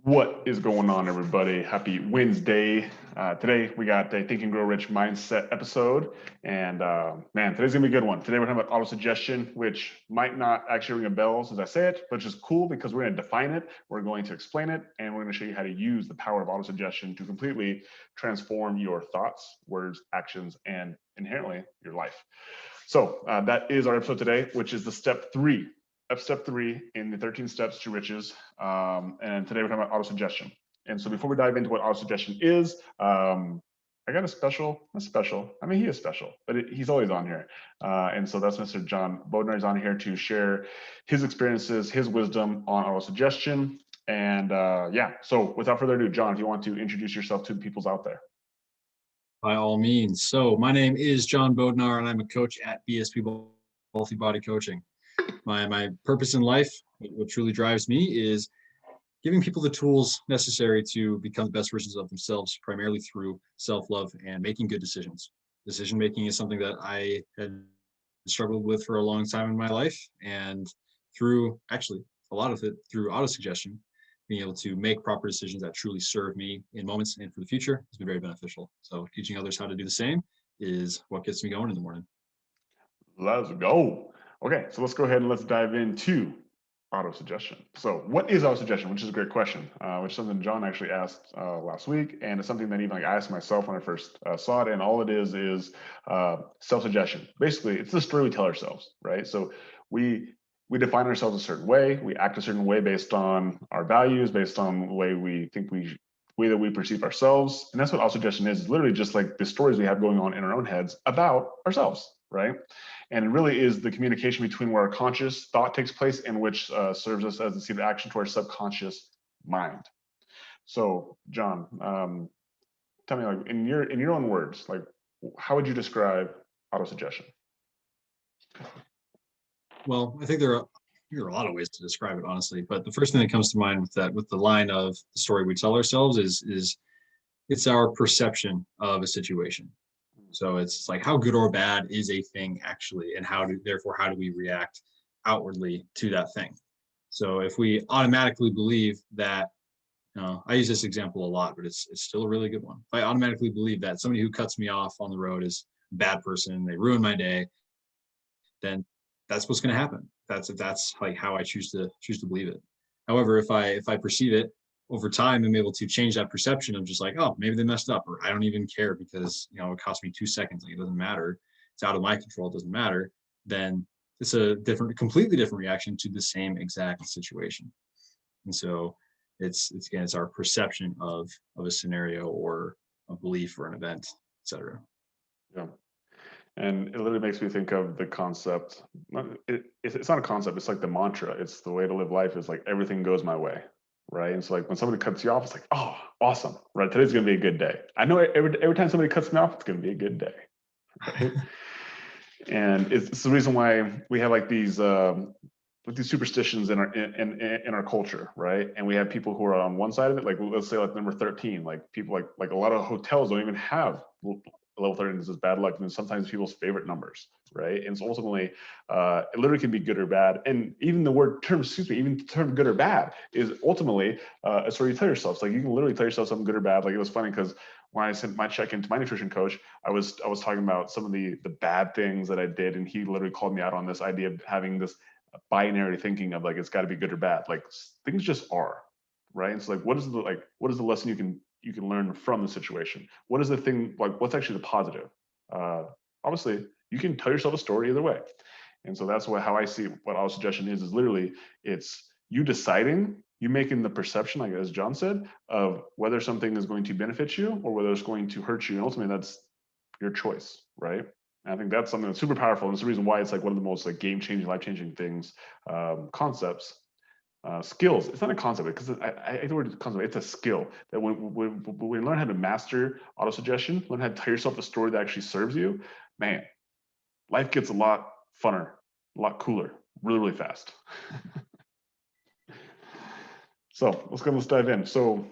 What is going on, everybody? Happy Wednesday. Today we got a Think and Grow Rich mindset episode. And man, today's gonna be a good one. Today we're talking about auto-suggestion, which might not actually ring a bell as I say it, but it's just cool because we're gonna define it, we're going to explain it, and we're gonna show you how to use the power of auto-suggestion to completely transform your thoughts, words, actions, and inherently your life. So that is our episode today, which is the step three in the 13 steps to riches. And today we're talking about auto-suggestion. And so before we dive into what auto-suggestion is, I got not special. I mean, he is special, but he's always on here. And so that's Mr. John Bodnar. He's on here to share his experiences, his wisdom on auto-suggestion. And yeah, so without further ado, John, if you want to introduce yourself to the peoples out there. By all means. So my name is John Bodnar, and I'm a coach at BSP Healthy Body Coaching. My purpose in life, what truly drives me, is giving people the tools necessary to become the best versions of themselves, primarily through self-love and making good decisions. Decision making is something that I had struggled with for a long time in my life, and through actually a lot of it through auto-suggestion, being able to make proper decisions that truly serve me in moments and for the future has been very beneficial. So teaching others how to do the same is what gets me going in the morning. Let's go. Okay, so let's go ahead and let's dive into auto-suggestion. So what is auto-suggestion? Which is a great question, which is something John actually asked last week. And it's something that even I asked myself when I first saw it. And all it is self-suggestion. Basically, it's the story we tell ourselves, right? So we define ourselves a certain way. We act a certain way based on our values, based on the way we think way that we perceive ourselves. And that's what auto-suggestion is literally just like the stories we have going on in our own heads about ourselves, right? And it really is the communication between where our conscious thought takes place and which serves us as the seed of action to our subconscious mind. So, John, tell me, like in your own words, like how would you describe autosuggestion? Well, I think there are a lot of ways to describe it, honestly. But the first thing that comes to mind with the line of the story we tell ourselves is it's our perception of a situation. So it's like how good or bad is a thing actually, and how do we react outwardly to that thing? So if we automatically believe that, I use this example a lot, but it's still a really good one. If I automatically believe that somebody who cuts me off on the road is a bad person, they ruin my day, then that's what's going to happen. That's like how I choose to believe it. However, if I perceive it over time, I'm able to change that perception of just like, oh, maybe they messed up, or I don't even care because it cost me 2 seconds. Like it doesn't matter. It's out of my control. It doesn't matter. Then it's a completely different reaction to the same exact situation. And so it's our perception of a scenario or a belief or an event, etc. Yeah. And it literally makes me think of the concept. It's not a concept. It's like the mantra. It's the way to live life is like everything goes my way, right? And so like when somebody cuts you off, it's like, oh, awesome, right? Today's gonna be a good day. I know every time somebody cuts me off, it's gonna be a good day, right? And it's the reason why we have like these superstitions in our culture, right? And we have people who are on one side of it, like let's say like number 13, like people like a lot of hotels don't even have level 13. This is bad luck, and sometimes people's favorite numbers, right? And so ultimately, it literally can be good or bad. And even the term good or bad is ultimately a story you tell yourself. So like you can literally tell yourself something good or bad. Like it was funny because when I sent my check-in to my nutrition coach, I was talking about some of the bad things that I did, and he literally called me out on this idea of having this binary thinking of like it's got to be good or bad. Like things just are, right? And so like what is the lesson you can learn from the situation? What is the thing, like what's actually the positive? Obviously you can tell yourself a story either way. And so that's how I see what auto-suggestion is literally it's you deciding, you making the perception, like as John said, of whether something is going to benefit you or whether it's going to hurt you. And ultimately that's your choice, right? And I think that's something that's super powerful. And it's the reason why it's like one of the most like game-changing, life-changing things, concepts. Skills. It's not a concept because I think the word concept. It's a skill that when we learn how to master auto-suggestion, learn how to tell yourself a story that actually serves you, man, life gets a lot funner, a lot cooler, really, really fast. So let's dive in. So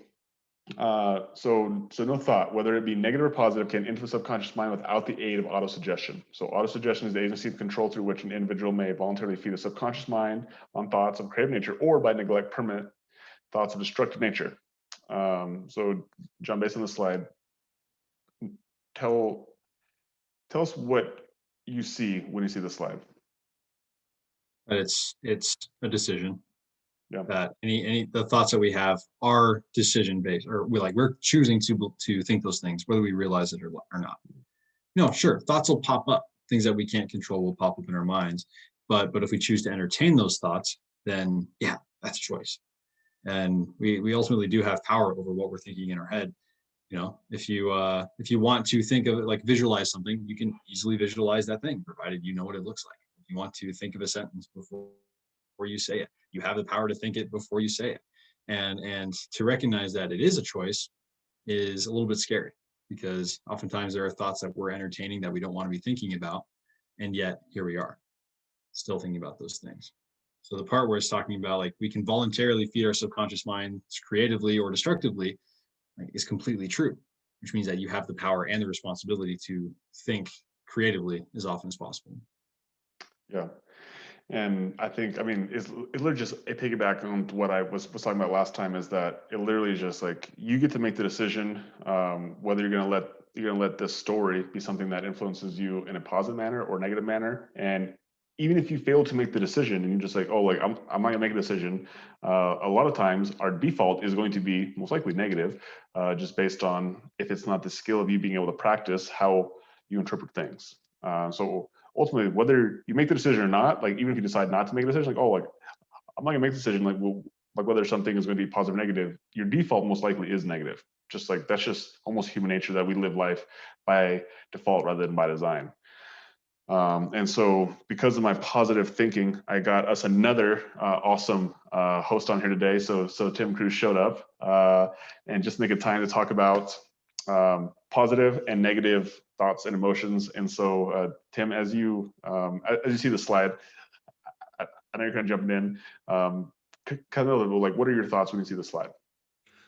no thought, whether it be negative or positive, can enter the subconscious mind without the aid of autosuggestion. So autosuggestion is the agency of control through which an individual may voluntarily feed the subconscious mind on thoughts of creative nature or by neglect permanent thoughts of destructive nature. So John, based on the slide, tell us what you see when you see the slide. But it's a decision Yeah. that any the thoughts that we have are decision based, or we're choosing to think those things, whether we realize it or not. No, sure, thoughts will pop up. Things that we can't control will pop up in our minds. But if we choose to entertain those thoughts, then yeah, that's choice. And we ultimately do have power over what we're thinking in our head. You know, if you want to think of it, like visualize something, you can easily visualize that thing, provided you know what it looks like. If you want to think of a sentence before you say it, you have the power to think it before you say it. And to recognize that it is a choice is a little bit scary, because oftentimes there are thoughts that we're entertaining that we don't want to be thinking about, and yet here we are still thinking about those things. So the part where it's talking about like we can voluntarily feed our subconscious minds creatively or destructively, like, is completely true, which means that you have the power and the responsibility to think creatively as often as possible. Yeah. And I think, I mean, it's it literally just a piggyback on what I was talking about last time, is that it literally is just like you get to make the decision, whether you're gonna let this story be something that influences you in a positive manner or negative manner. And even if you fail to make the decision and you're just like, oh, like I'm not gonna make a decision, a lot of times our default is going to be most likely negative, just based on if it's not the skill of you being able to practice how you interpret things. So ultimately, whether you make the decision or not, like even if you decide not to make a decision, like, oh, like I'm not gonna make the decision, like, well, like whether something is going to be positive or negative, your default most likely is negative. Just like that's just almost human nature, that we live life by default rather than by design. And so, because of my positive thinking, I got us another awesome host on here today. So Tim Cruz showed up and just making time to talk about positive and negative thoughts and emotions. And so, Tim, as you see the slide, I know you're kind of jumping in. Kind of like, what are your thoughts when you see the slide?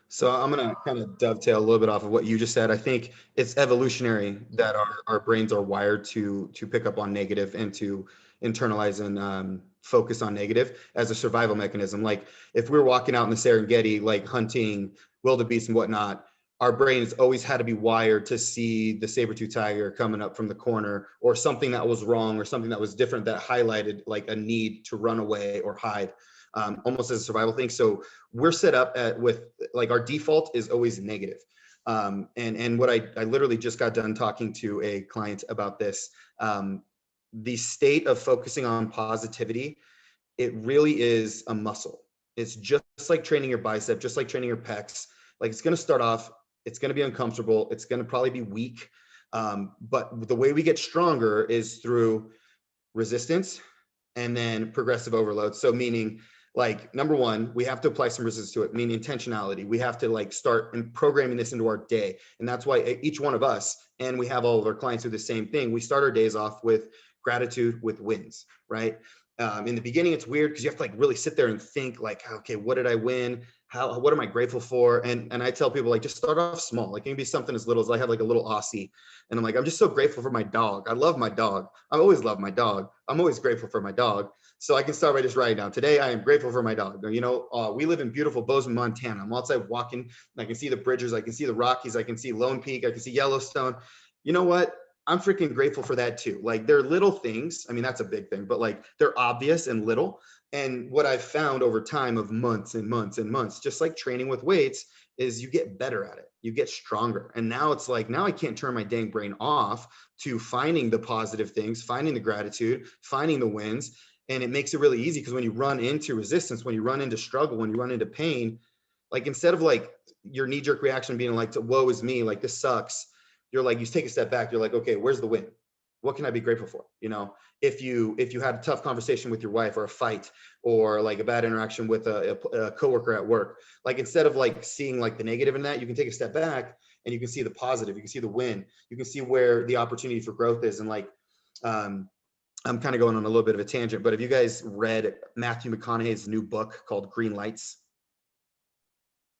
So I'm going to kind of dovetail a little bit off of what you just said. I think it's evolutionary that our brains are wired to pick up on negative and to internalize and focus on negative as a survival mechanism. Like if we're walking out in the Serengeti, like hunting wildebeest and whatnot, our brain has always had to be wired to see the saber-tooth tiger coming up from the corner, or something that was wrong or something that was different that highlighted like a need to run away or hide. Almost as a survival thing. So we're set up with like our default is always negative. And what I literally just got done talking to a client about this. The state of focusing on positivity, it really is a muscle. It's just like training your bicep, just like training your pecs. Like it's going to start off, it's going to be uncomfortable. It's going to probably be weak. But the way we get stronger is through resistance and then progressive overload. So meaning, like, number one, we have to apply some resistance to it, meaning intentionality. We have to like start programming this into our day. And that's why each one of us, and we have all of our clients do the same thing. We start our days off with gratitude, with wins, right? In the beginning, it's weird because you have to like really sit there and think like, okay, what did I win? What am I grateful for? And I tell people like, just start off small. Like it can be something as little as I have like a little Aussie. And I'm like, I'm just so grateful for my dog. I love my dog. I always love my dog. I'm always grateful for my dog. So I can start by just writing down, today I am grateful for my dog. You know, we live in beautiful Bozeman, Montana. I'm outside walking, and I can see the Bridgers, I can see the Rockies, I can see Lone Peak, I can see Yellowstone. You know what? I'm freaking grateful for that too. Like they're little things. I mean, that's a big thing, but like they're obvious and little. And what I've found over time of months and months and months, just like training with weights, is you get better at it. You get stronger. And now it's like, now I can't turn my dang brain off to finding the positive things, finding the gratitude, finding the wins. And it makes it really easy because when you run into resistance, when you run into struggle, when you run into pain, like instead of like your knee-jerk reaction being like, woe is me, like this sucks, you're like, you take a step back, you're like, okay, where's the win? What can I be grateful for? You know, if you had a tough conversation with your wife, or a fight, or like a bad interaction with a coworker at work, like instead of like seeing like the negative in that, you can take a step back and you can see the positive, you can see the win, you can see where the opportunity for growth is. And like, I'm kind of going on a little bit of a tangent, but have you guys read Matthew McConaughey's new book called Green Lights?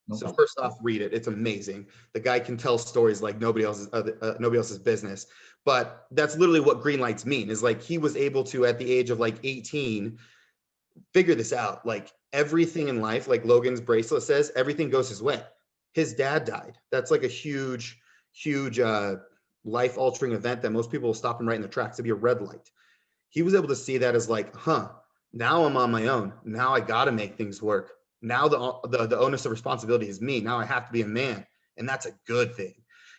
Nope. So first off, read it. It's amazing. The guy can tell stories like nobody else's business. But that's literally what green lights mean, is like he was able to, at the age of like 18, figure this out. Like everything in life, like Logan's bracelet says, everything goes his way. his dad died. That's like a huge, huge life altering event that most people will stop him right in the tracks. It'd be a red light. He was able to see that as like, now I'm on my own. Now I got to make things work. Now the onus of responsibility is me. Now I have to be a man, and that's a good thing.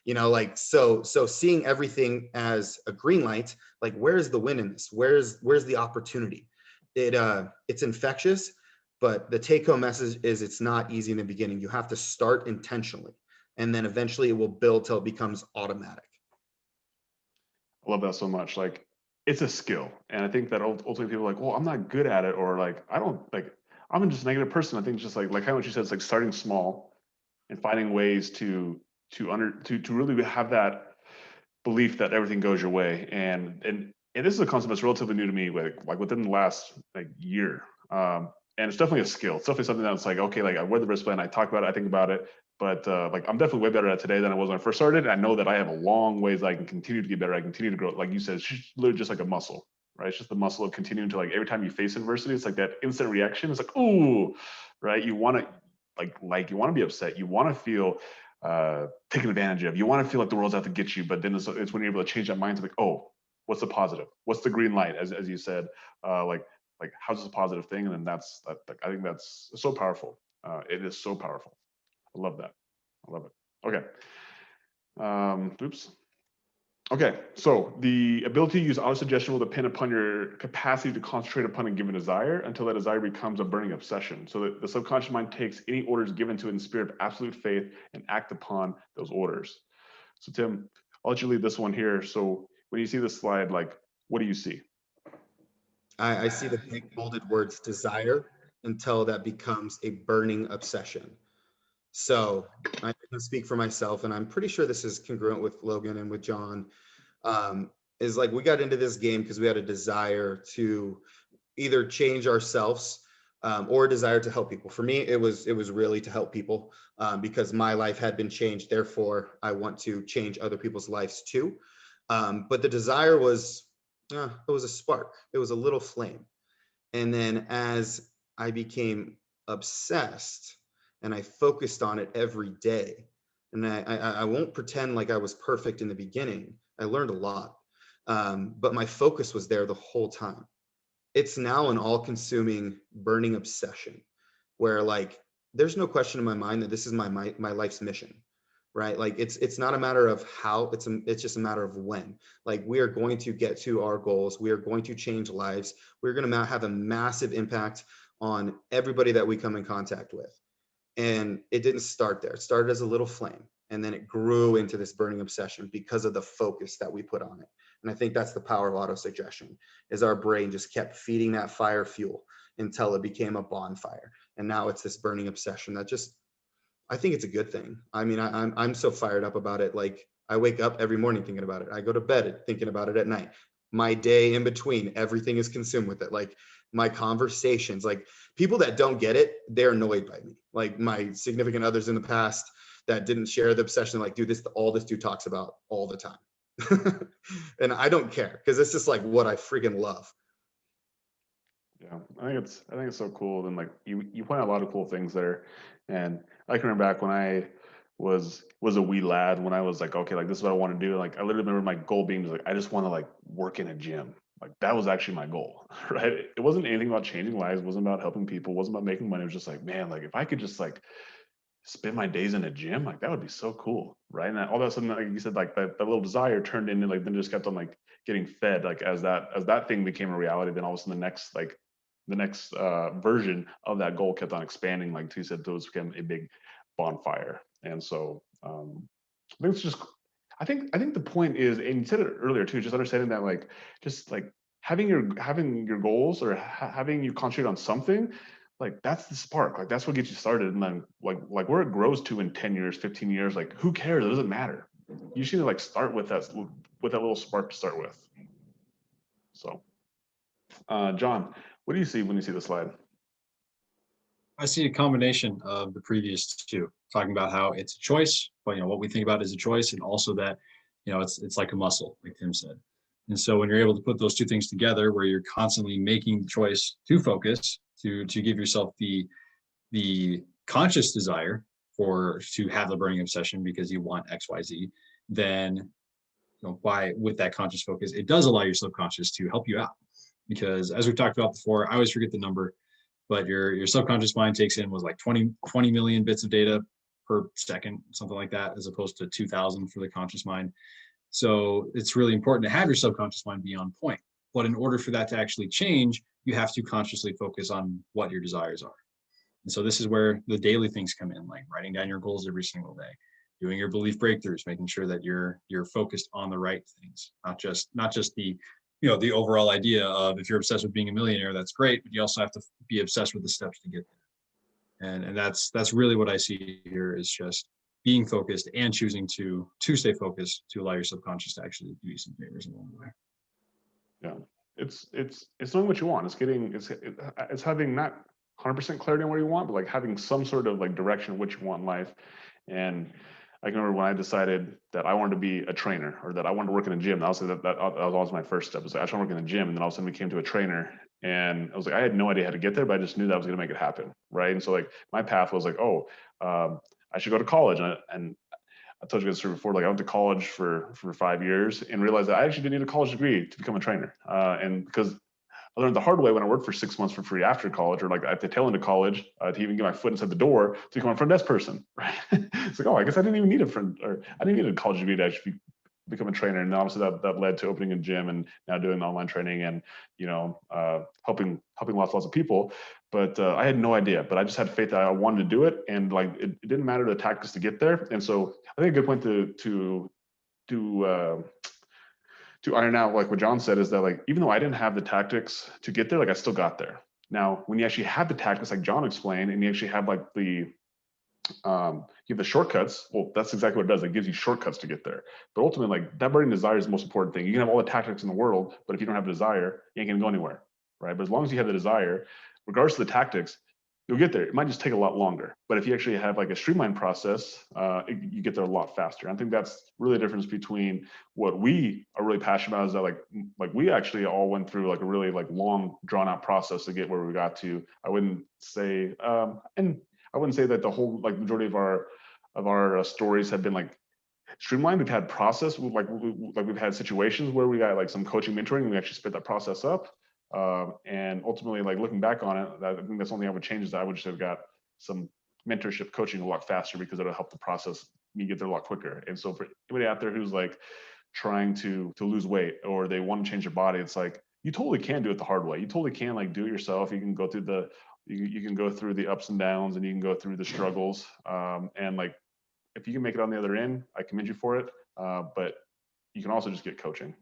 Like, so seeing everything as a green light, like, where's the win in this? Where's the opportunity? It's infectious, but the take home message is it's not easy in the beginning. You have to start intentionally, and then eventually it will build till it becomes automatic. I love that so much. Like, it's a skill. And I think that ultimately people are like, well, I'm not good at it, or like, I don't like, I'm just a negative person. I think it's just like kind of what you said, it's like starting small and finding ways to really have that belief that everything goes your way. And this is a concept that's relatively new to me, like within the last like year. And it's definitely a skill. It's definitely something that's like, okay, like I wear the wristband, I talk about it, I think about it, but like I'm definitely way better at it today than I was when I first started. And I know that I have a long ways that I can continue to get better. I continue to grow. Like you said, it's just literally just like a muscle, right? It's just the muscle of continuing to, like, every time you face adversity, it's like that instant reaction. It's like, ooh, right? You want to like you want to be upset. You want to feel taken advantage of. You want to feel like the world's out to get you. But then it's when you're able to change that mindset, like, oh, what's the positive? What's the green light? As you said, like how's this a positive thing? And then that's that. I think that's so powerful. It is so powerful. I love that. I love it. Okay. Oops. Okay, so the ability to use autosuggestion will depend upon your capacity to concentrate upon a given desire until that desire becomes a burning obsession. So that the subconscious mind takes any orders given to it in the spirit of absolute faith and act upon those orders. So Tim, I'll let you lead this one here. So when you see this slide, like, what do you see? I see the big bolded words desire until that becomes a burning obsession. So I can speak for myself, and I'm pretty sure this is congruent with Logan and with John. Is like, we got into this game because we had a desire to either change ourselves or a desire to help people. For me, it was really to help people because my life had been changed. Therefore, I want to change other people's lives too. But the desire was, it was a spark. It was a little flame. And then as I became obsessed and I focused on it every day, and I won't pretend like I was perfect in the beginning. I learned a lot, but my focus was there the whole time. It's now an all-consuming, burning obsession where, like, there's no question in my mind that this is my life's mission, right? Like, it's not a matter of how, it's just a matter of when. Like, we are going to get to our goals. We are going to change lives. We're going to have a massive impact on everybody that we come in contact with. And it didn't start there. It started as a little flame, and then it grew into this burning obsession because of the focus that we put on it. And I think that's the power of autosuggestion, is our brain just kept feeding that fire fuel until it became a bonfire. And now it's this burning obsession that just, I think it's a good thing. I mean, I'm so fired up about it. Like, I wake up every morning thinking about it. I go to bed thinking about it at night. My day in between, everything is consumed with it. Like, my conversations, like, people that don't get it, they're annoyed by me. Like, my significant others in the past that didn't share the obsession, like, dude, this all this dude talks about all the time. And I don't care, because it's just like what I freaking love. Yeah, I think it's so cool. And like you point out a lot of cool things there. And I can remember back when I was a wee lad, when I was like, okay, like this is what I want to do. Like, I literally remember my goal being like, I just want to like work in a gym. Like, that was actually my goal, right? It wasn't anything about changing lives, it wasn't about helping people, it wasn't about making money. It was just like, man, like if I could just like spend my days in a gym, like that would be so cool, right? And all of a sudden, like you said, like that little desire turned into, like, then just kept on like getting fed. Like, as that thing became a reality, then all of a sudden the next version of that goal kept on expanding. Like you said, those became a big bonfire. And so I think it's just, I think the point is, and you said it earlier too, just understanding that, like, just like having your goals, or having you concentrate on something, like that's the spark. Like, that's what gets you started. And then like where it grows to in 10 years, 15 years, like who cares? It doesn't matter. You should like start with that little spark to start with. So John, what do you see when you see the slide? I see a combination of the previous two, talking about how it's a choice, but what we think about is a choice, and also that it's like a muscle, like Tim said. And so when you're able to put those two things together, where you're constantly making the choice to focus, to give yourself the conscious desire to have the burning obsession because you want XYZ, then with that conscious focus, it does allow your subconscious to help you out. Because as we've talked about before, I always forget the number, but your subconscious mind takes in was like 20 million bits of data per second, something like that, as opposed to 2,000 for the conscious mind. So it's really important to have your subconscious mind be on point. But in order for that to actually change, you have to consciously focus on what your desires are. And so this is where the daily things come in, like writing down your goals every single day, doing your belief breakthroughs, making sure that you're focused on the right things, not just the the overall idea of, if you're obsessed with being a millionaire, that's great, but you also have to be obsessed with the steps to get there. And that's really what I see here, is just being focused and choosing to stay focused, to allow your subconscious to actually do you some favors along the way. Yeah, it's knowing what you want. It's having not 100% clarity on what you want, but like having some sort of like direction of what you want in life. And I can remember when I decided that I wanted to be a trainer, or that I wanted to work in a gym. That was always my first step. Was like, I just want to work in a gym, and then all of a sudden we came to a trainer, and I was like, I had no idea how to get there, but I just knew that I was going to make it happen, right? And so like my path was like, I should go to college, and I told you guys before, like I went to college for 5 years and realized that I actually didn't need a college degree to become a trainer, and because I learned the hard way when I worked for 6 months for free after college, or like at the tail end of college, to even get my foot inside the door to become a front desk person, right? It's like, oh, I guess I didn't even need I didn't need a college degree to actually become a trainer. And obviously that led to opening a gym and now doing online training and, helping lots of people. But I had no idea, but I just had faith that I wanted to do it. And like, it didn't matter the tactics to get there. And so I think a good point to iron out, like what John said, is that like, even though I didn't have the tactics to get there, like I still got there. Now, when you actually have the tactics, like John explained, and you actually have like you have the shortcuts, well, that's exactly what it does. It gives you shortcuts to get there. But ultimately, like that burning desire is the most important thing. You can have all the tactics in the world, but if you don't have a desire, you ain't gonna go anywhere, right? But as long as you have the desire, regardless of the tactics, you'll get there. It might just take a lot longer, but if you actually have like a streamlined process, you get there a lot faster. I think that's really the difference between what we are really passionate about, is that like we actually all went through like a really like long drawn out process to get where we got to. I wouldn't say, and I wouldn't say that the whole like majority of our stories have been like streamlined. We've had process, we've had situations where we got like some coaching, mentoring, and we actually split that process up. And ultimately, like looking back on it, I think that's the only thing I would change, is that I would just have got some mentorship coaching a lot faster, because it'll help the process me get there a lot quicker. And so for anybody out there who's like trying to lose weight, or they want to change their body, it's like, you totally can do it the hard way. You totally can like do it yourself. You can go through you can go through the ups and downs, and you can go through the struggles. And like, if you can make it on the other end, I commend you for it. But you can also just get coaching,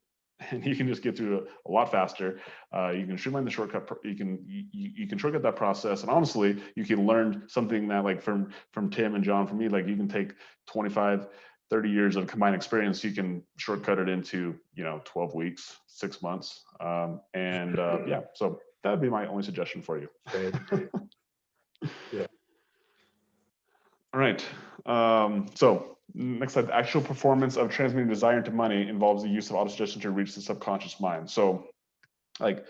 and you can just get through a lot faster. You can streamline the shortcut. You can shortcut that process. And honestly, you can learn something that like from Tim and John, from me, like you can take 25, 30 years of combined experience, you can shortcut it into, 12 weeks, 6 months. Yeah, so that would be my only suggestion for you. Great. Yeah. All right. So next slide, the actual performance of transmitting desire into money involves the use of autosuggestion to reach the subconscious mind. So like,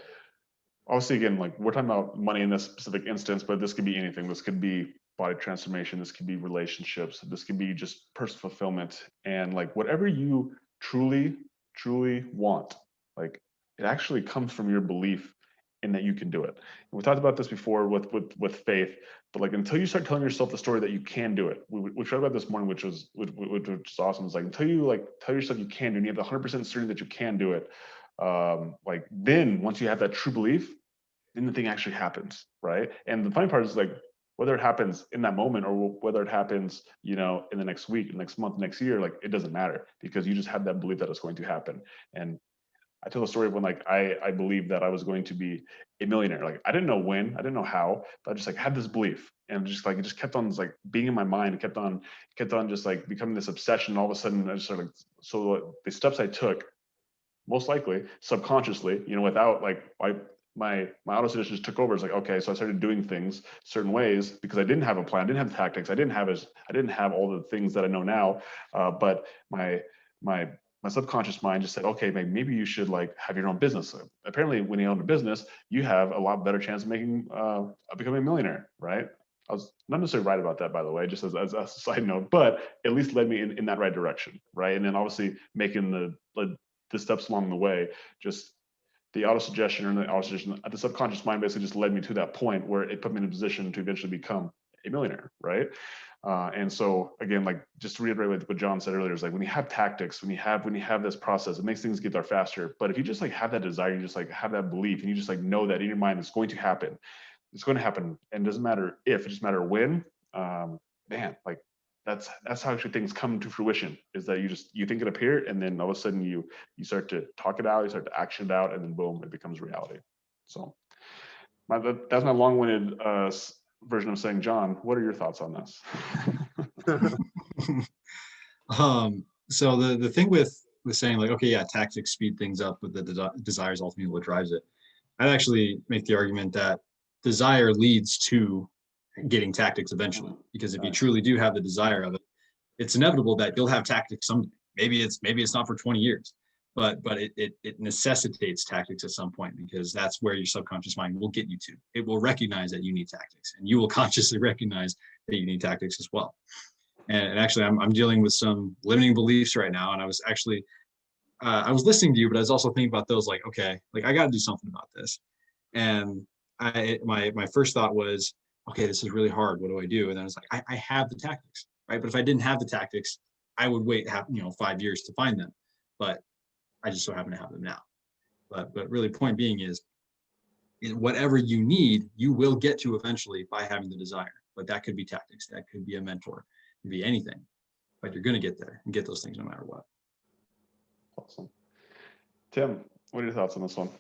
obviously, again, like we're talking about money in this specific instance, but this could be anything. This could be body transformation. This could be relationships. This could be just personal fulfillment. And like whatever you truly, truly want, like it actually comes from your belief in that you can do it. And we talked about this before with faith, but like until you start telling yourself the story that you can do it, we talked about this morning, which was awesome. It's like until you like tell yourself you can do, and you have the 100% certainty that you can do it. Like then once you have that true belief, then the thing actually happens, right? And the funny part is like whether it happens in that moment or whether it happens, in the next week, next month, next year, like it doesn't matter, because you just have that belief that it's going to happen. And I tell the story of when like I believed that I was going to be a millionaire. Like I didn't know when, I didn't know how, but I just like had this belief, and just like it just kept on like being in my mind. It kept on just like becoming this obsession. And all of a sudden, I just sort of so the steps I took, most likely subconsciously, without like my autosuggestion just took over. It's like, okay, so I started doing things certain ways because I didn't have a plan, I didn't have the tactics, I didn't have all the things that I know now. But my subconscious mind just said, okay, maybe you should like have your own business. Apparently, when you own a business, you have a lot better chance of becoming a millionaire, right? I was not necessarily right about that, by the way, just as a side note, but at least led me in that right direction, right? And then obviously making the steps along the way, just the autosuggestion and the autosuggestion, the subconscious mind basically just led me to that point where it put me in a position to eventually become a millionaire, right? And so again, like just to reiterate what John said earlier, is like when you have tactics, when you have this process, it makes things get there faster. But if you just like have that desire, you just like have that belief, and you just like know that in your mind it's going to happen, it's going to happen, and it doesn't matter if, it just matter when. Man, like that's how actually things come to fruition. Is that you think it appeared, and then all of a sudden you start to talk it out, you start to action it out, and then boom, it becomes reality. So that's my long-winded version of saying, John, what are your thoughts on this? So the thing with saying like, okay, yeah, tactics speed things up, but the desire is ultimately what drives it. I'd actually make the argument that desire leads to getting tactics eventually, because if you truly do have the desire of it, it's inevitable that you'll have tactics someday. Maybe it's not for 20 years, but it necessitates tactics at some point, because that's where your subconscious mind will get you to. It will recognize that you need tactics, and you will consciously recognize that you need tactics as well. And actually, I'm dealing with some limiting beliefs right now, and I was actually I was listening to you, but I was also thinking about those, like, okay, like I got to do something about this. And my first thought was, okay, this is really hard. What do I do? And then I was like, I have the tactics, right? But if I didn't have the tactics, I would wait 5 years to find them. But I just so happen to have them now. But really, point being is whatever you need, you will get to eventually by having the desire. But that could be tactics, that could be a mentor, it could be anything. But you're going to get there and get those things no matter what. Awesome. Tim, what are your thoughts on this one?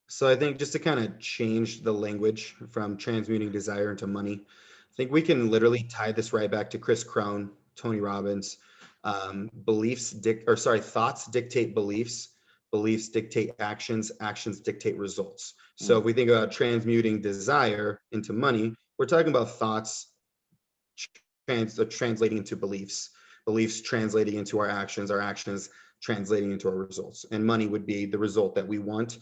So I think just to kind of change the language from transmuting desire into money, I think we can literally tie this right back to Chris Krohn, Tony Robbins. Thoughts dictate beliefs, beliefs dictate actions, actions dictate results. So if we think about transmuting desire into money, we're talking about thoughts translating into beliefs, beliefs translating into our actions translating into our results. And money would be the result that we want,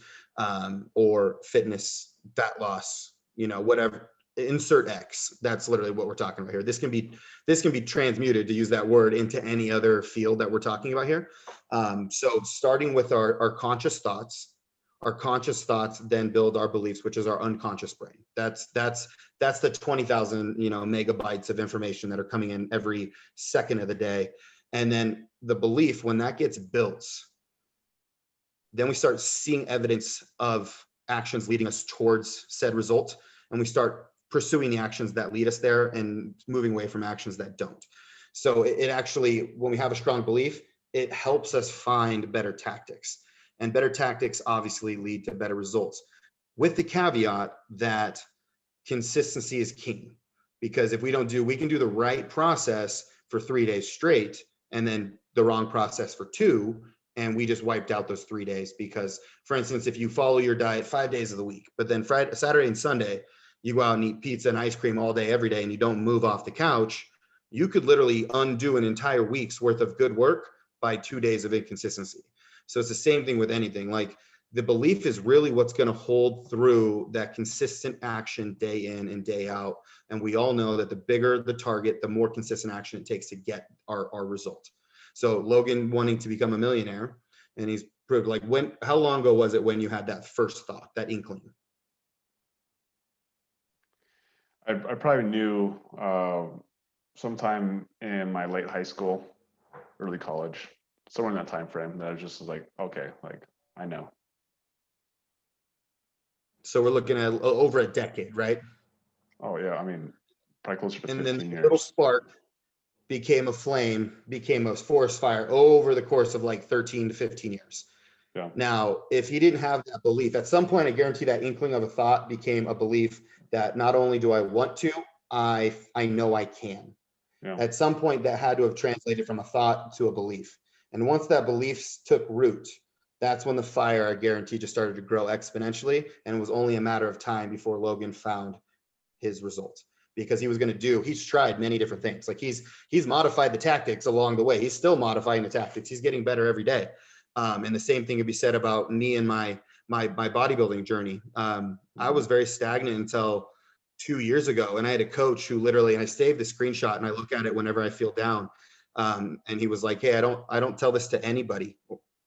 or fitness, fat loss, whatever, insert X. That's literally what we're talking about here. This can be transmuted, to use that word, into any other field that we're talking about here. So starting with our conscious thoughts, then build our beliefs, which is our unconscious brain. That's the 20,000 megabytes of information that are coming in every second of the day. And then the belief, when that gets built, then we start seeing evidence of actions leading us towards said result, and we start pursuing the actions that lead us there and moving away from actions that don't. So it actually, when we have a strong belief, it helps us find better tactics. And better tactics obviously lead to better results, with the caveat that consistency is king. Because if we can do the right process for 3 days straight, and then the wrong process for 2, and we just wiped out those 3 days. Because, for instance, if you follow your diet 5 days of the week, but then Friday, Saturday, and Sunday, you go out and eat pizza and ice cream all day, every day, and you don't move off the couch, you could literally undo an entire week's worth of good work by 2 days of inconsistency. So it's the same thing with anything. Like, the belief is really what's going to hold through that consistent action day in and day out. And we all know that the bigger the target, the more consistent action it takes to get our result. So Logan wanting to become a millionaire, and he's proved, like, how long ago was it when you had that first thought, that inkling? I probably knew sometime in my late high school, early college, somewhere in that time frame, that I just was like, okay, like, I know. So we're looking at over a decade, right? Oh yeah, I mean, probably closer to 15 years. And then years. Little spark became a flame, became a forest fire over the course of like 13 to 15 years. Yeah. Now, if he didn't have that belief, at some point, I guarantee that inkling of a thought became a belief that not only do I want to, I know I can. Yeah. At some point, that had to have translated from a thought to a belief. And once that belief took root, that's when the fire, I guarantee, just started to grow exponentially. And it was only a matter of time before Logan found his result, because he's tried many different things. Like, he's modified the tactics along the way. He's still modifying the tactics. He's getting better every day. And the same thing could be said about me and my my bodybuilding journey. I was very stagnant until 2 years ago, and I had a coach who literally, and I saved the screenshot and I look at it whenever I feel down. And he was like, "Hey, I don't tell this to anybody,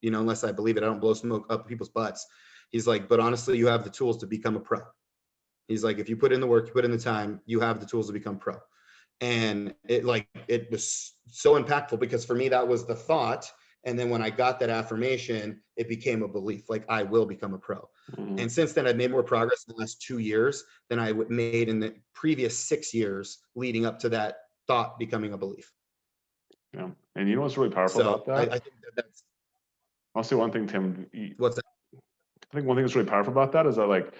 unless I believe it. I don't blow smoke up people's butts." He's like, "But honestly, you have the tools to become a pro." He's like, "If you put in the work, you put in the time, you have the tools to become pro." And it was so impactful, because for me, that was the thought. And then when I got that affirmation, it became a belief, like I will become a pro. Mhm. And since then, I've made more progress in the last 2 years than I made in the previous 6 years leading up to that thought becoming a belief. Yeah. And you know what's really powerful So about that? I think that's, I'll say one thing, Tim. what's that? I think one thing that's really powerful about that is that like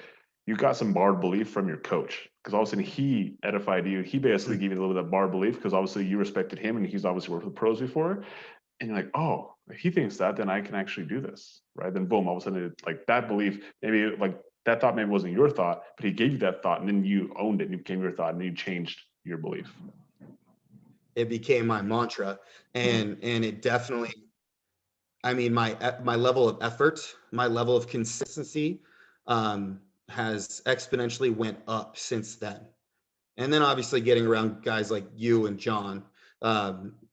you got some borrowed belief from your coach, because all of a sudden he edified you. He basically gave you a little bit of that borrowed belief because obviously you respected him and he's obviously worked with pros before. And you're like, oh, if he thinks that, then I can actually do this, right? Then boom, all of a sudden, like that belief, maybe like that thought maybe wasn't your thought, but he gave you that thought, and then you owned it, and it became your thought, and you changed your belief. It became my mantra, and it definitely, I mean, my level of effort, my level of consistency, has exponentially went up since then. And then obviously getting around guys like you and John,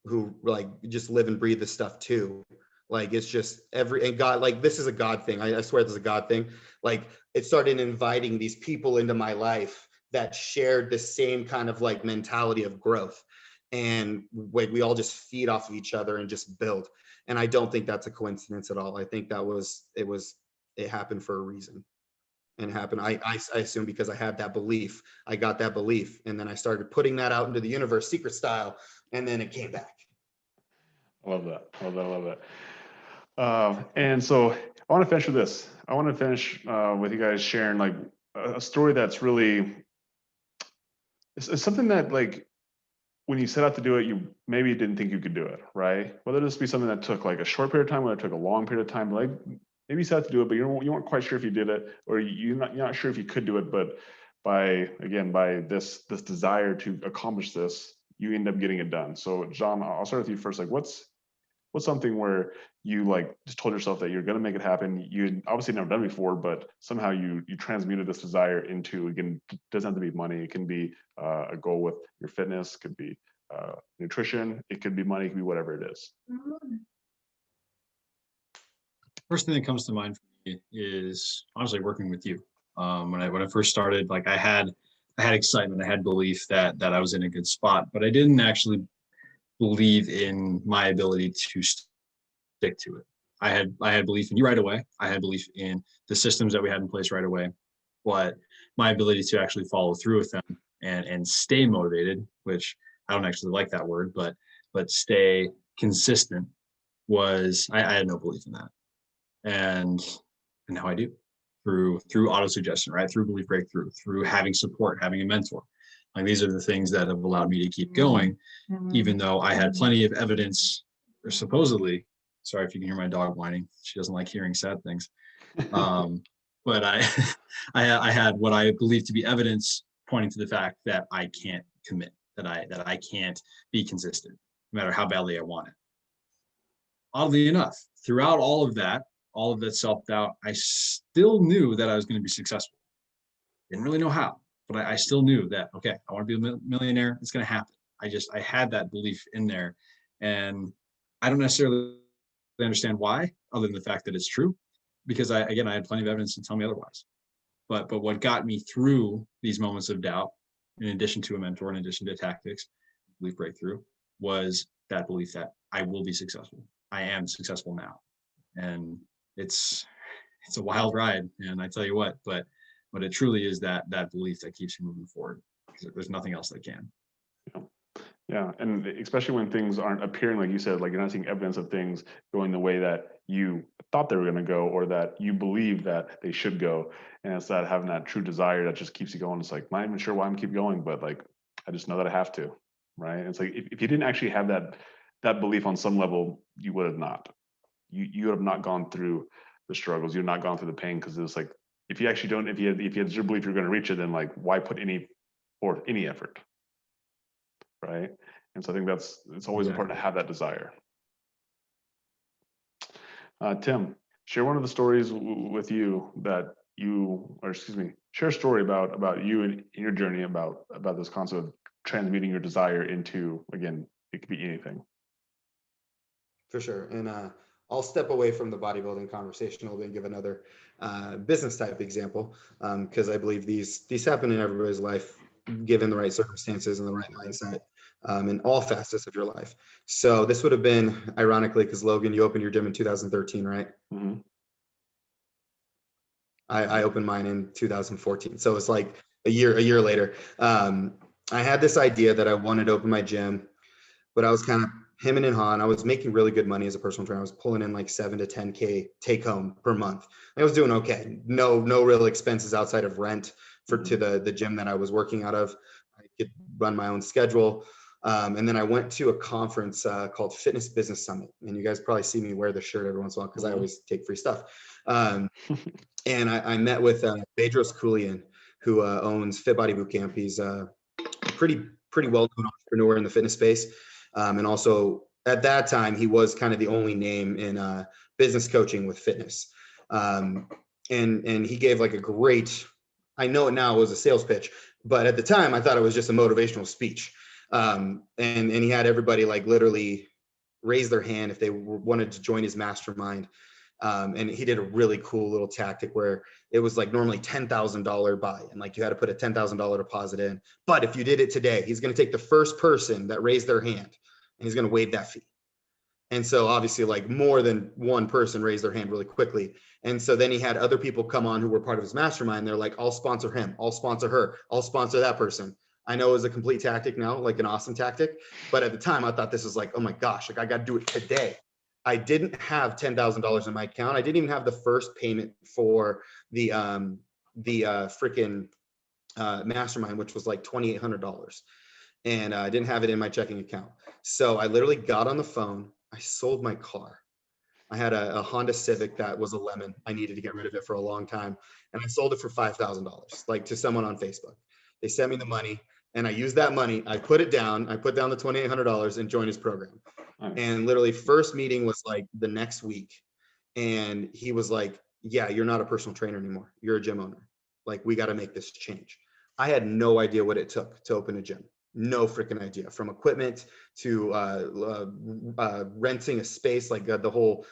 who like just live and breathe this stuff too. Like it's just and God, like this is a God thing. I swear this is a God thing. Like it started inviting these people into my life that shared the same kind of like mentality of growth. And we all just feed off of each other and just build. And I don't think that's a coincidence at all. I think it happened for a reason. And happened. I assume because I had that belief, I got that belief, and then I started putting that out into the universe, secret style, and then it came back. I love that. I love that. I love that. And so I want to finish with this. I want to finish with you guys sharing like a story that's really it's something that like when you set out to do it, you maybe didn't think you could do it, right? Whether this be something that took like a short period of time, whether it took a long period of time, like maybe you set out to do it, but you weren't quite sure if you did it, or you're not sure if you could do it. But by this desire to accomplish this, you end up getting it done. So John, I'll start with you first. Like what's something where you like just told yourself that you're going to make it happen? You obviously never done before, but somehow you transmuted this desire into, again, it doesn't have to be money. It can be a goal with your fitness, could be nutrition, it could be money, it could be whatever it is. First thing that comes to mind for me is honestly working with you. When I first started, like I had excitement, I had belief that I was in a good spot, but I didn't actually believe in my ability to stick to it. I had belief in you right away. I had belief in the systems that we had in place right away, but my ability to actually follow through with them and stay motivated, which I don't actually like that word, but stay consistent, was I had no belief in that. And now I do through autosuggestion, right? Through belief breakthrough, through having support, having a mentor. Like these are the things that have allowed me to keep going, even though I had plenty of evidence, or supposedly, sorry if you can hear my dog whining, she doesn't like hearing sad things. But I had what I believe to be evidence pointing to the fact that I can't commit, that I can't be consistent, no matter how badly I want it. Oddly enough, throughout all of that self-doubt, I still knew that I was going to be successful. Didn't really know how, but I still knew that, okay, I want to be a millionaire. It's going to happen. I had that belief in there, and I don't necessarily understand why, other than the fact that it's true, because I had plenty of evidence to tell me otherwise. But what got me through these moments of doubt, in addition to a mentor, in addition to tactics, belief breakthrough, was that belief that I will be successful. I am successful now, and it's a wild ride, and I tell you what, but it truly is that belief that keeps you moving forward. There's nothing else that can. Yeah, and especially when things aren't appearing, like you said, like you're not seeing evidence of things going the way that you thought they were going to go, or that you believe that they should go. And it's that having that true desire that just keeps you going. It's like, I'm not even sure why I'm keep going, but like, I just know that I have to, right? And it's like, if you didn't actually have that belief on some level, you would have not. You would have not gone through the struggles. You've not gone through the pain, because it's like, if you actually don't, if you had zero belief you're going to reach it, then like, why put any effort? Right. And so I think it's always important to have that desire. Tim, share one of the stories with you that share a story about you and your journey about this concept of transmuting your desire into, again, it could be anything. For sure. And I'll step away from the bodybuilding conversation a little bit and give another business type example, because I believe these happen in everybody's life, given the right circumstances and the right mindset, in all facets of your life. So this would have been, ironically, because Logan, you opened your gym in 2013, right? Mm-hmm. I opened mine in 2014. So it's like a year later. I had this idea that I wanted to open my gym, but I was kind of hemming and hawing. I was making really good money as a personal trainer. I was pulling in like 7 to 10K take home per month. I was doing okay. No real expenses outside of rent to the gym that I was working out of. I could run my own schedule. And then I went to a conference called Fitness Business Summit. And you guys probably see me wear the shirt every once in a while because I always take free stuff. And I met with Bedros Keuilian, who owns Fit Body Bootcamp. He's a pretty well-known entrepreneur in the fitness space. And also at that time, he was kind of the only name in business coaching with fitness. And he gave like a great, I know it now was a sales pitch, but at the time I thought it was just a motivational speech. And he had everybody like literally raise their hand if they wanted to join his mastermind. And he did a really cool little tactic where it was like normally $10,000 buy, and like you had to put a $10,000 deposit in. But if you did it today, he's going to take the first person that raised their hand and he's going to waive that fee. And so obviously like more than one person raised their hand really quickly. And so then he had other people come on who were part of his mastermind. They're like, I'll sponsor him. I'll sponsor her. I'll sponsor that person. I know it was a complete tactic now, like an awesome tactic. But at the time I thought this was like, oh my gosh, like I got to do it today. I didn't have $10,000 in my account. I didn't even have the first payment for the freaking mastermind, which was like $2,800. And I didn't have it in my checking account. So I literally got on the phone. I sold my car. I had a Honda Civic that was a lemon. I needed to get rid of it for a long time. And I sold it for $5,000, like to someone on Facebook. They sent me the money and I used that money. I put it down. I put down the $2,800 and joined his program. And literally first meeting was like the next week. And he was like, yeah, you're not a personal trainer anymore. You're a gym owner. Like, we got to make this change. I had no idea what it took to open a gym. No freaking idea, from equipment to renting a space, like the whole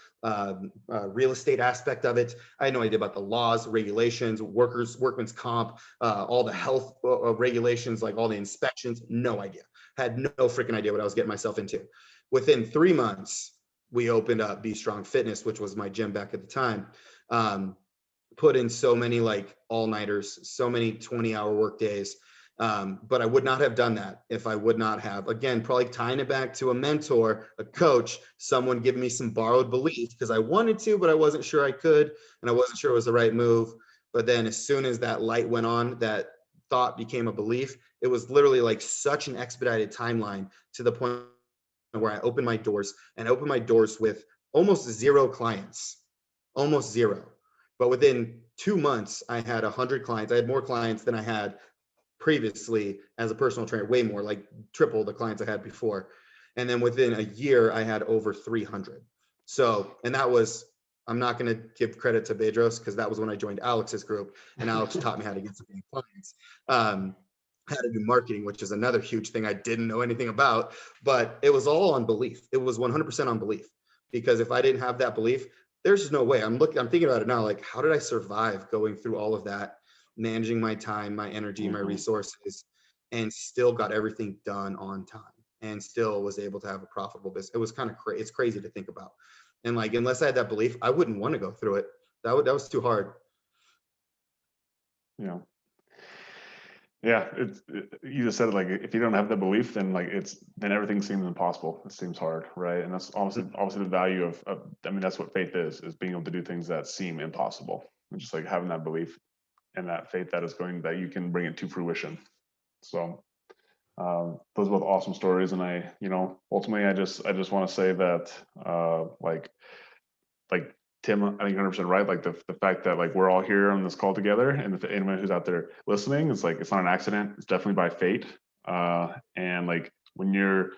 real estate aspect of it. I had no idea about the laws, regulations, workman's comp, all the health regulations, like all the inspections. No idea. Had no freaking idea what I was getting myself into. Within 3 months, we opened up Be Strong Fitness, which was my gym back at the time. Put in so many like all-nighters, so many 20-hour work days. But I would not have done that if I would not have, again, probably tying it back to a mentor, a coach, someone giving me some borrowed belief, because I wanted to, but I wasn't sure I could, and I wasn't sure it was the right move. But then as soon as that light went on, that thought became a belief. It was literally like such an expedited timeline to the point where I opened my doors, and opened my doors with almost zero clients, almost zero. But within 2 months, I had 100 clients. I had more clients than I had previously as a personal trainer, way more, like triple the clients I had before. And then within a year, I had over 300. So, and that was, I'm not going to give credit to Bedros because that was when I joined Alex's group, and Alex taught me how to get some clients. How to do marketing, which is another huge thing I didn't know anything about, but it was all on belief. It was 100% on belief, because if I didn't have that belief, there's just no way. I'm thinking about it now, like, how did I survive going through all of that, managing my time, my energy, my resources, and still got everything done on time, and still was able to have a profitable business. It was kind of it's crazy to think about. And like, unless I had that belief, I wouldn't want to go through it. That was too hard. Yeah. Yeah, you just said it, like, if you don't have the belief, then then everything seems impossible. It seems hard, right? And that's obviously the value of I mean, that's what faith is being able to do things that seem impossible, and just like having that belief and that faith that you can bring it to fruition. So those are both awesome stories, and ultimately I just want to say that like Tim, I think 100% right. Like the fact that like we're all here on this call together, and if anyone who's out there listening, it's like, it's not an accident. It's definitely by fate. And like when you're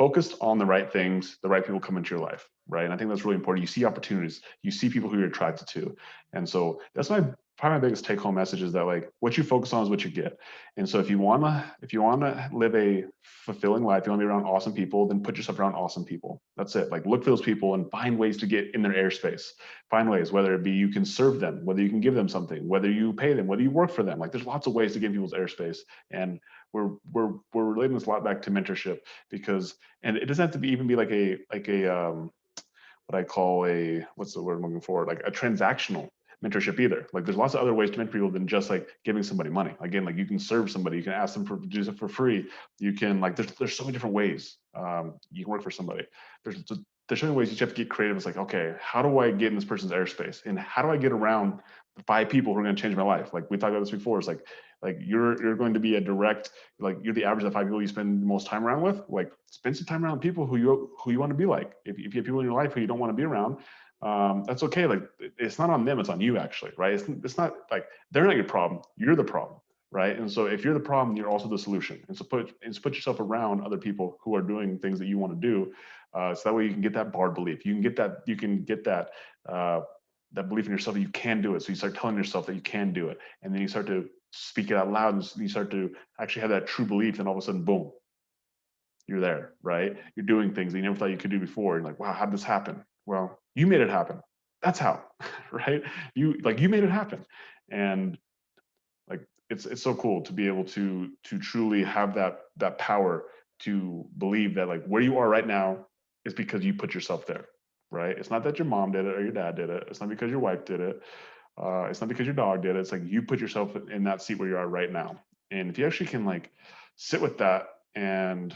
focused on the right things, the right people come into your life, right? And I think that's really important. You see opportunities, you see people who you're attracted to. And so that's probably my biggest take home message is that like what you focus on is what you get. And so if you wanna live a fulfilling life, you wanna be around awesome people, then put yourself around awesome people. That's it. Like look for those people and find ways to get in their airspace. Find ways, whether it be you can serve them, whether you can give them something, whether you pay them, whether you work for them. Like there's lots of ways to get in people's airspace. And we're relating this a lot back to mentorship because, and it doesn't have to be even be like a what I call a, what's the word I'm looking for? Like a transactional mentorship either. Like there's lots of other ways to mentor people than just like giving somebody money. Again, like you can serve somebody, you can ask them to do it for free. You can like, there's so many different ways you can work for somebody. There's so many ways you just have to get creative. It's like, okay, how do I get in this person's airspace? And how do I get around the 5 people who are going to change my life? Like we talked about this before. It's like you're going to be a direct, like you're the average of the 5 people you spend the most time around with. Like spend some time around people who you want to be like. If you have people in your life who you don't want to be around, that's okay. Like it's not on them, it's on you actually, right? It's not like they're not your problem, you're the problem, right? And so if you're the problem, you're also the solution. And so put yourself around other people who are doing things that you want to do, so that way you can get that barred belief. You can get that that belief in yourself that you can do it. So you start telling yourself that you can do it, and then you start to speak it out loud, and you start to actually have that true belief. And all of a sudden, boom, you're there, right? You're doing things that you never thought you could do before. And like, wow, how did this happen? Well, you made it happen. That's how, right? You made it happen. And like it's so cool to be able to truly have that power to believe that like where you are right now is because you put yourself there, right? It's not that your mom did it or your dad did it. It's not because your wife did it. It's not because your dog did it. It's like you put yourself in that seat where you are right now. And if you actually can like sit with that and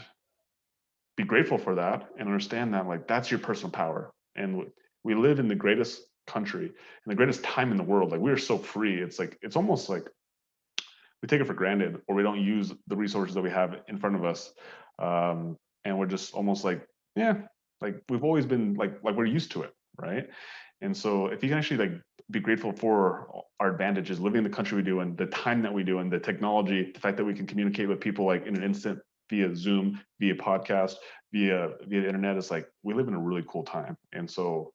be grateful for that and understand that like that's your personal power. And we live in the greatest country and the greatest time in the world. Like we are so free. It's like it's almost like we take it for granted, or we don't use the resources that we have in front of us, and we're just almost like, yeah, like we've always been like we're used to it, right? And so if you can actually like be grateful for our advantages, living in the country we do, and the time that we do, and the technology, the fact that we can communicate with people like in an instant via Zoom, via podcast, via the internet, it's like we live in a really cool time. And so,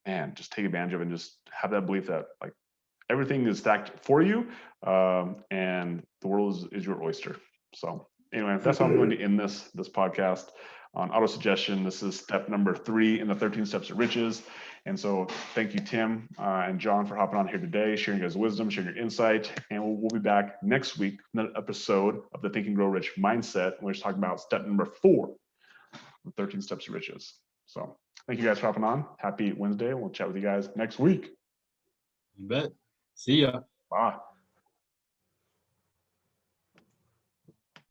man, just take advantage of it and just have that belief that like everything is stacked for you, and the world is your oyster. So anyway, that's how I'm going to end this podcast on autosuggestion. This is step number 3 in the 13 steps to riches. And so thank you, Tim and John, for hopping on here today, sharing your guys' wisdom, sharing your insight. And we'll be back next week, another episode of the Think and Grow Rich mindset. We're just talking about step number 4, the 13 steps to riches. So thank you guys for hopping on. Happy Wednesday. We'll chat with you guys next week. You bet. See ya. Bye.